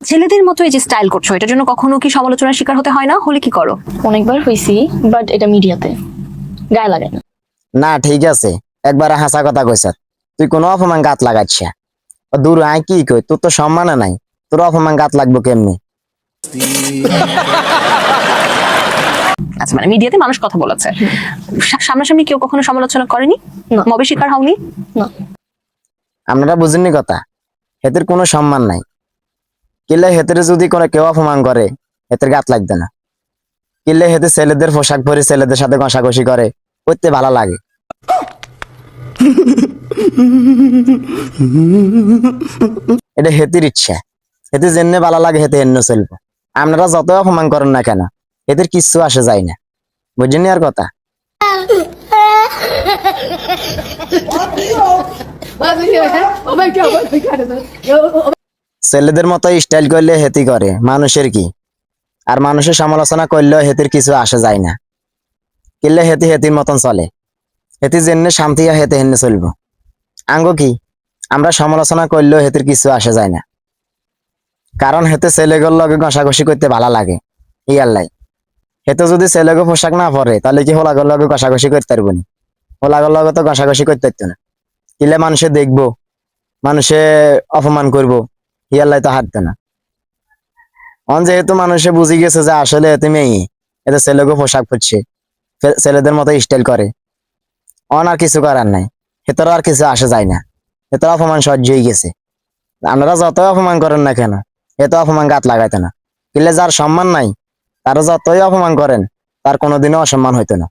ছেলেদের মতো এই যে স্টাইল করছো, এটার জন্য কখনো কি সমালোচনার শিকার হতে হয় না? হলে কি করো? অনেকবার হয়েছি, বাট এটা মিডিয়াতে গায়ে লাগায় না। না ঠিক আছে, একবার হাসা কথা কইছ, তুই কোনো অপমান গাত লাগাচ্ছ দূর আয় কি কই, তোর তো সম্মান নাই, তোর অপমান গাত লাগবো কেমনি? আচ্ছা, মানে মিডিয়াতে মানুষ কথা বলেছে, সামনাসামনি কেউ কখনো সমালোচনা করেনি? না। মবে শিকার হওনি? না। আপনারা বুঝেননি কথা, হেতের কোনো সম্মান নাই, কিলে হেতের যদি কোনো কেউ অপমান করে হেতের গাত লাগবে না, কিলে হেতে ছেলেদের পোশাক পরে ছেলেদের সাথে ঘষাঘষি করে করতে ভালো লাগে। এটা হেতির ইচ্ছা, হেতে যেমনি ভালো লাগে হেতে এন্ন চলবো। আপনারা যত অপমান করেন না কেন এদের কিচ্ছু আসে যায় না, বুঝছেন আর কথা। ছেলেদের মতো স্টাইল করলে হেতি করে মানুষের কি, আর মানুষের সমালোচনা করলেও হেতির কিছু আসে যায় না, কিনলে হেতি হেতির মতন চলে, হেতি যেমনি শান্তি হেতে হেনে চলবো। আঙ্গ কি, আমরা সমালোচনা করলেও হেতির কিছু আসে যায় না, কারণ হেতে ছেলেগুলোর লগে ঘষাঘষি করতে ভালো লাগে। ইয়াল্লাই হেতে যদি ছেলেকে পোশাক না পরে তাহলে কি হোলাগর লগে ঘষাঘষি করতে পারবো নি? হোলাগর লগে তো ঘষাঘষি করতে পারতো না, কিলে মানুষে দেখবো, মানুষে অপমান করবো, ইয়াল্লাই তো হাঁটতো না। অন যেহেতু মানুষে বুঝে গেছে যে আসলে এতে মেয়ে, এতে ছেলেকে পোশাক পরছে, ছেলেদের মতো স্টাইল করে, অন আর কিছু করার নাই, হেতর আর কিছু আসে যায় না, হেতর অপমান সহ্য হয়ে গেছে। আপনারা যত অপমান করেন না কেন এত অপমান গাত লাগাইতে না, কিলে যার সম্মান নাই তারা যতই অপমান করেন তার কোনোদিনও অসম্মান হইতো না।